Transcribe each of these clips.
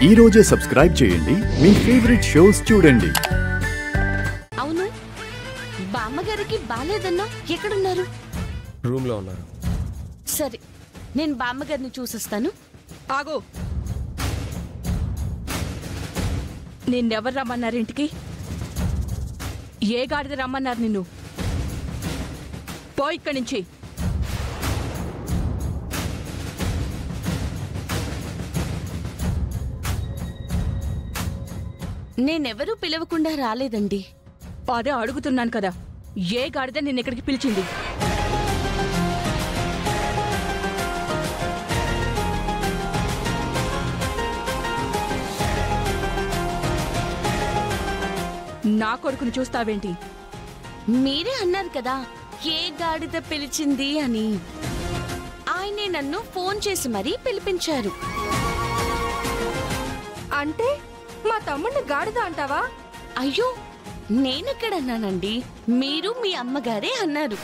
ఈ రోజే సబ్స్క్రైబ్ చేయండి, మీ ఫేవరెట్ షోస్ చూడండి. అవును, బామ్మగారికి బాలేదన్నా ఎక్కడున్నారు? రూమ్ లో ఉన్నారు. సరే, నేను బామ్మగారిని చూసొస్తాను. ఆగు. నిన్నెవరు రమ్మన్నారు ఇంటికి? ఏ గాడిద రమ్మన్నారు నిన్ను? పో ఇక్కడి నుంచి. నేనెవరూ పిలవకుండా రాలేదండి. అదే అడుగుతున్నాను కదా, ఏ గాడిద నిన్నెక్కడికి పిలిచింది? నా కొడుకుని చూస్తావేంటి? మీరే అన్నారు కదా ఏ గాడిద పిలిచింది అని. ఆయనే నన్ను ఫోన్ చేసి మరీ పిలిపించారు. అంటే మా తమ్ముడిని గాడిద అంటావా? అయ్యో, నేనెక్కడన్నానండి, మీరు మీ అమ్మగారే అన్నారు.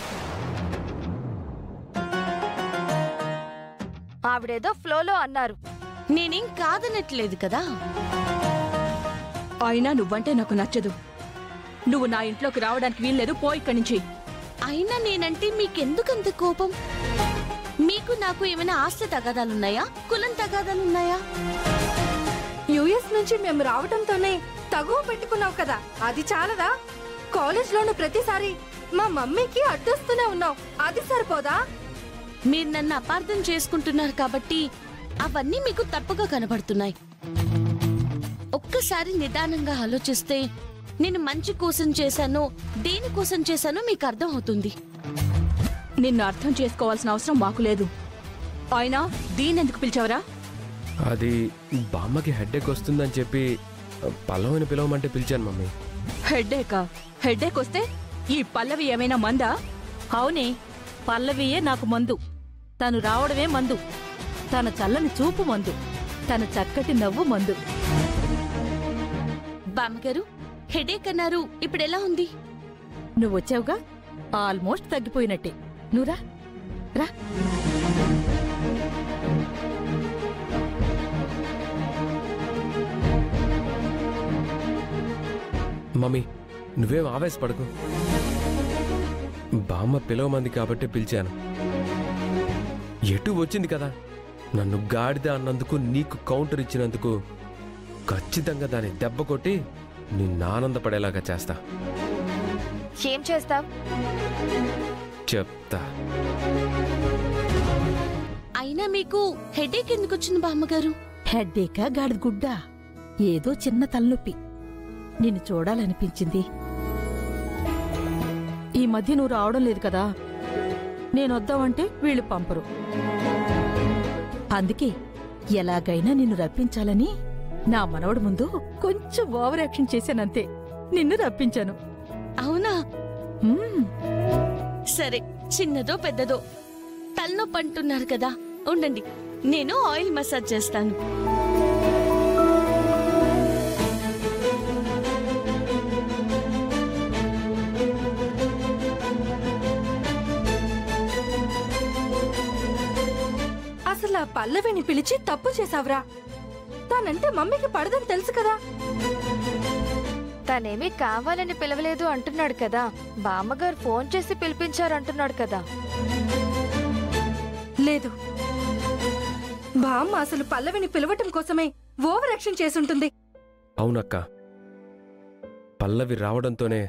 ఆవిడేదో ఫ్లోలో అన్నారు. నేనేం కాదనట్లేదు కదా. అయినా నువ్వంటే నాకు నచ్చదు. నువ్వు నా ఇంట్లోకి రావడానికి వీల్లేదు. పో ఇక్కడి నుంచి. అయినా నేనంటే మీకెందుకంత కోపం? మీకు నాకు ఏమైనా ఆస్తి తగాదాలున్నాయా, కులం తగాదాలున్నాయా? యుఎస్ నుంచి మేము రావడంతోనే తగువ పెట్టుకున్నావు కదా, అది చాలదా? కాలేజ్లోను ప్రతిసారి మా మమ్మీకి అడ్డొస్తూనే ఉన్నావు, అది సరిపోదా? మీరు నన్ను అపార్థం చేసుకుంటున్నారు కాబట్టి అవన్నీ మీకు తప్పుగా కనబడుతున్నాయి. ఒక్కసారి నిదానంగా ఆలోచిస్తే నేను మంచి కోసం చేశానో దేనికోసం చేశానో మీకు అర్థం అవుతుంది. నిన్ను అర్థం చేసుకోవాల్సిన అవసరం మాకు లేదు. అయినా దీనెందుకు పిలిచావరా? అది బామ్మకి హెడ్ఏక్ వస్తుందని చెప్పి పల్లవిని పిలవమంటే పిలిచాను మమ్మీ. హెడ్ఏక్ వస్తే ఈ పల్లవి ఏమైనా మందా? అవునే, పల్లవియే నాకు మందు. తను రావడమే మందు. తన చల్లని చూపు మందు. తన చక్కటి నవ్వు మందు. బామ్మగారు, హెడేక్ అన్నారు, ఇప్పుడెలా ఉంది? నువ్వొచ్చావుగా, ఆల్మోస్ట్ తగ్గిపోయినట్టే. నువ్వురా రా. మమ్మీ, నువ్వేం ఆవేశపడకు. బామ్మ పిలవమంది కాబట్టి పిలిచాను. ఎటు వచ్చింది కదా, నన్ను గాడిద అన్నందుకు నీకు కౌంటర్ ఇచ్చినందుకు ఖచ్చితంగా దాన్ని దెబ్బ కొట్టి నిన్ను ఆనందపడేలాగా చేస్తా. ఏం చేస్తావ్? చెప్తా. అయినా మీకు హెడేక్ ఎందుకు వచ్చింది బామ్మగారు? హెడ్డేకా గాడిద గుడ్డా? ఏదో చిన్న తలనొప్పి. నిన్ను చూడాలనిపించింది. ఈ మధ్య నువ్వు రావడం లేదు కదా, నేనొద్దామంటే వీళ్ళు పంపరు. అందుకే ఎలాగైనా నిన్ను రప్పించాలని నా మనవడు ముందు కొంచెం ఓవర్ యాక్షన్ చేశానంతే. నిన్ను రప్పించాను. అవునా? సరే, చిన్నదో పెద్దదో తలనొప్పి అంటున్నారు కదా, ఉండండి, నేను ఆయిల్ మసాజ్ చేస్తాను. అసలు ఆ పల్లవిని పిలిచి తప్పు చేసావురా. తనంటే మమ్మీకి పడదని తెలుసు కదా. తనేమీ కావాలని పిలవలేదు అంటున్నాడు కదా, బామ్మగారు ఫోన్ చేసి పిలిపించారంటున్నాడు కదా. లేదు, బామ్మ అసలు పల్లవిని పిలవటం కోసమే ఓవర్ యాక్షన్ చేసుంటుంది. అవునక్క, పల్లవి రావడంతోనే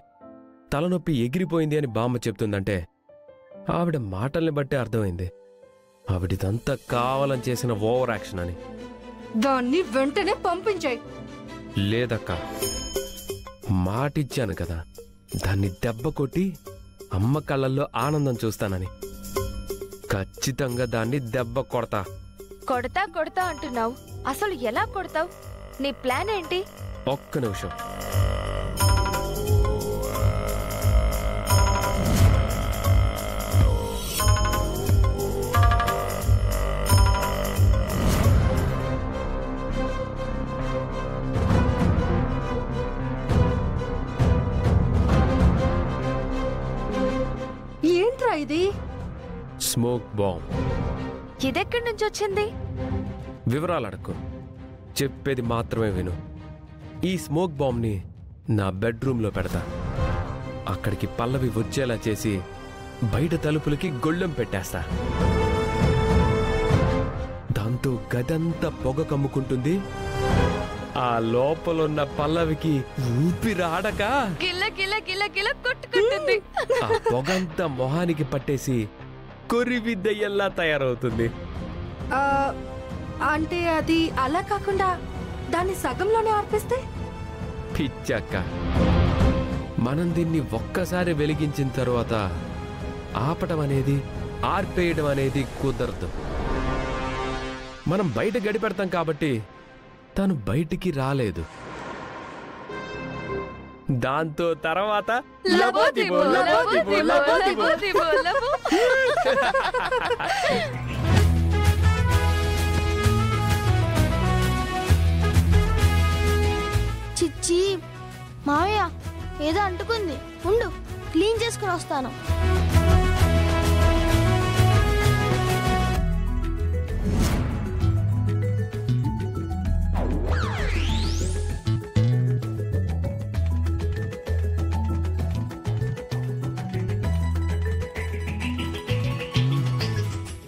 తలనొప్పి ఎగిరిపోయింది అని బామ్మ చెప్తుందంటే ఆవిడ మాటల్ని బట్టే అర్థమైంది ఆవిడిదంతా కావాలని చేసిన ఓవర్ యాక్షన్ అని. దాన్ని వెంటనే పంపించాయి. లేదక్క, మాటిచ్చాను కదా, దాన్ని దెబ్బ కొట్టి అమ్మ కళ్ళల్లో ఆనందం చూస్తానని. ఖచ్చితంగా దాన్ని దెబ్బ కొడతా. కొడతా కొడతా అంటున్నావు, అసలు ఎలా కొడతావు? నీ ప్లాన్ ఏంటి? ఒక్క నిమిషం. ఏంట్రా ఇది? Smoke bomb. ఇదెక్కడి నుంచి వచ్చింది? వివరాలు అడక్కు. చెప్పేది మాత్రమే విను. ఈ స్మోక్ బాంబ్ని నా బెడ్రూమ్లో పెడతా. అక్కడికి పల్లవి వచ్చేలా చేసి బయట తలుపులకి గొళ్ళెం పెట్టేస్తా. దాంతో గదంతా పొగ కమ్ముకుంటుంది. ఆ లోపలున్న పల్లవికి ఊపిరాడక గిల్ల గిల్ల గిల్ల గిల్ల కొట్టుకుంటుంది. ఆ పొగంతా మొహానికి పట్టేసి కొరివి దయ్యంలా తయారవుతుంది. అంటే అది అలా కాకుండా దాన్ని సగంలోనే ఆర్పిస్తే? పిచ్చక్క, మనం దీన్ని ఒక్కసారి వెలిగించిన తర్వాత ఆపటం అనేది, ఆర్పేయడం అనేది కుదరదు. మనం బయట గడిపెడతాం కాబట్టి తను బయటికి రాలేదు. దాంతో తర్వాత లబోదిబో, లబోదిబో, లబోదిబో. చిచ్చి మావయ్య ఏదో అంటుకుంది, ఉండు క్లీన్ చేసుకుని వస్తాను.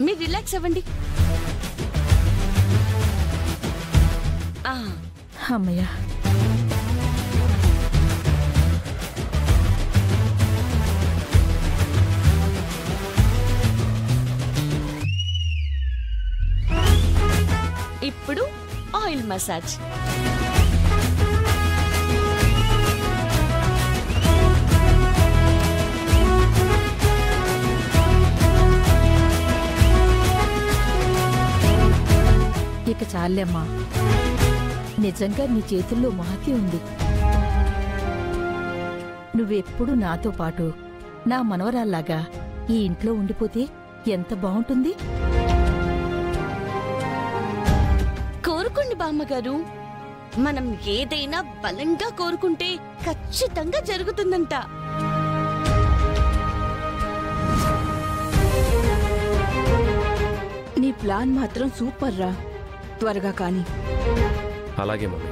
మీరు రిలాక్స్ అవ్వండి. అమ్మయ్యా, ఇప్పుడు ఆయిల్ మసాజ్. ఇక చాలేమ్మా. నిజంగా నీ చేతుల్లో మహతి ఉంది. నువ్వెప్పుడు నాతో పాటు నా మనవరాల్లాగా ఈ ఇంట్లో ఉండిపోతే ఎంత బావుంటుంది. కోరుకోండి బామ్మగారు. మనం ఏదైనా బలంగా కోరుకుంటే ఖచ్చితంగా జరుగుతుందంట. నీ ప్లాన్ మాత్రం సూపర్ రా. త్వరగా కానీ. అలాగే మమ్మీ.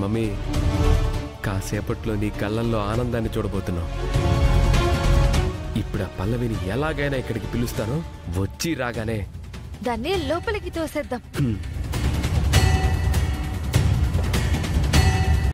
మమ్మీ, కాసేపట్లో నీ కళ్ళల్లో ఆనందాన్ని చూడబోతున్నావు. ఇప్పుడు ఆ పల్లవిని ఎలాగైనా ఇక్కడికి పిలుస్తానో, వచ్చి రాగానే దాన్ని లోపలికి తోసేద్దాం.